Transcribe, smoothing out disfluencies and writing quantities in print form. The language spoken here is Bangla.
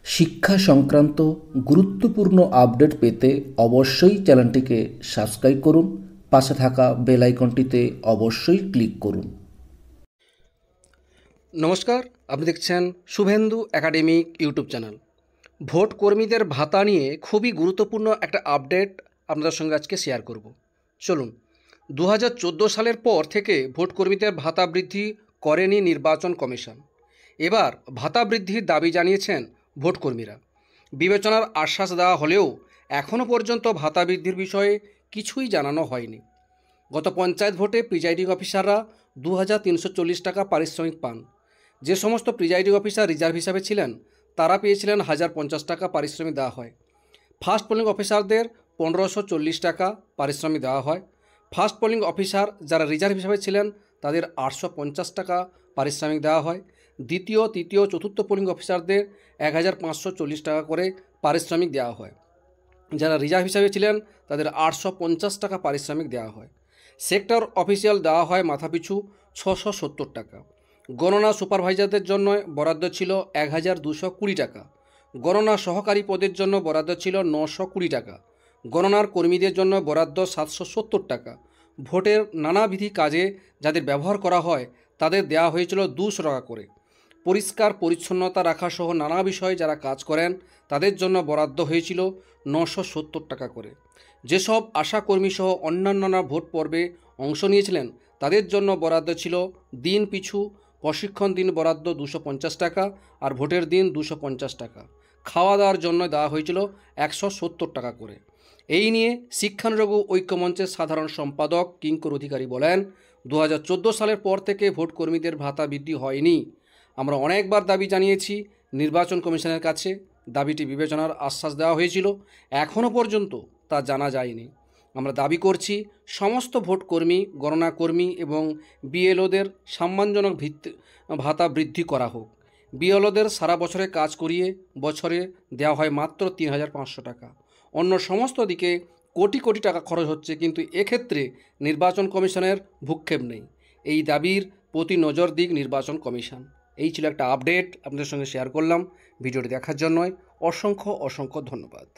শিক্ষা সংক্রান্ত গুরুত্বপূর্ণ আপডেট পেতে অবশ্যই চ্যানেলটিকে সাবস্ক্রাইব করুন। পাশে থাকা বেল আইকনটিতে অবশ্যই ক্লিক করুন। নমস্কার, আপনি দেখছেন Suvendu academic YouTube channel. Vote কর্মীদের ভাতা নিয়ে খুবই গুরুত্বপূর্ণ একটা আপডেট আপনাদের সঙ্গে আজকে শেয়ার করব। চলুন, 2014 সালের পর থেকে ভোট কর্মীদের ভাতা বৃদ্ধি করেনি নির্বাচন কমিশন। এবার ভাতা বৃদ্ধির দাবি জানিয়েছেন ভোট কর্মীরা। বিবেচনার আশ্বাস দেওয়া হলেও এখনও পর্যন্ত ভাতা বৃদ্ধির বিষয়ে কিছুই জানানো হয়নি। গত পঞ্চায়েত ভোটে প্রিজাইডিং অফিসাররা 2340 টাকা পারিশ্রমিক পান। যে সমস্ত প্রিজাইডিং অফিসার রিজার্ভ হিসাবে ছিলেন তারা পেয়েছিলেন 1050 টাকা পারিশ্রমিক দেওয়া হয়। ফার্স্ট পোলিং অফিসারদের 1540 টাকা পারিশ্রমিক দেওয়া হয়। ফার্স্ট পোলিং অফিসার যারা রিজার্ভ হিসাবে ছিলেন তাদের 850 টাকা পারিশ্রমিক দেওয়া হয়। দ্বিতীয়, তৃতীয়, চতুর্থ পোলিং অফিসারদের 1540 টাকা করে পারিশ্রমিক দেওয়া হয়। যারা রিজার্ভ হিসাবে ছিলেন তাদের 850 টাকা পারিশ্রমিক দেওয়া হয়। সেক্টর অফিসিয়াল দেওয়া হয় মাথাপিছু 670 টাকা। গণনা সুপারভাইজারদের জন্য বরাদ্দ ছিল 1220 টাকা। গণনা সহকারী পদের জন্য বরাদ্দ ছিল 920 টাকা। গণনার কর্মীদের জন্য বরাদ্দ 770 টাকা। ভোটের নানাবিধি কাজে যাদের ব্যবহার করা হয় তাদের দেওয়া হয়েছিল 200 টাকা করে। পরিষ্কার পরিচ্ছন্নতা রাখা সহ নানা বিষয়ে যারা কাজ করেন তাদের জন্য বরাদ্দ হয়েছিল 970 টাকা করে। যেসব আশাকর্মী সহ অন্যান্য ভোট পর্বে অংশ নিয়েছিলেন তাদের জন্য বরাদ্দ ছিল দিন পিছু প্রশিক্ষণ দিন বরাদ্দ 250 টাকা আর ভোটের দিন 250 টাকা। খাওয়া দাওয়ার জন্য দেওয়া হয়েছিল 170 টাকা করে। এই নিয়ে শিক্ষানুরাগী ঐক্যমঞ্চের সাধারণ সম্পাদক কিঙ্কর অধিকারী বলেন, 2014 সালের পর থেকে ভোট কর্মীদের ভাতা বৃদ্ধি হয়নি। আমরা অনেকবার দাবি জানিয়েছি নির্বাচন কমিশনের কাছে। দাবিটি বিবেচনার আশ্বাস দেওয়া হয়েছিল, এখনও পর্যন্ত তা জানা যায়নি। আমরা দাবি করছি সমস্ত ভোট কর্মী, গণনা কর্মী এবং বিএলওদের সম্মানজনক ভাতা বৃদ্ধি করা হোক। বিএলওদের সারা বছরে কাজ করিয়ে বছরে দেওয়া হয় মাত্র 3500 টাকা। অন্য সমস্ত দিকে কোটি কোটি টাকা খরচ হচ্ছে, কিন্তু এক্ষেত্রে নির্বাচন কমিশনের ভূক্ষেপ নেই। এই দাবির প্রতি নজর দিক নির্বাচন কমিশন। এই ছিল একটা আপডেট আপনাদের সঙ্গে শেয়ার করলাম। ভিডিওটি দেখার জন্য অসংখ্য ধন্যবাদ।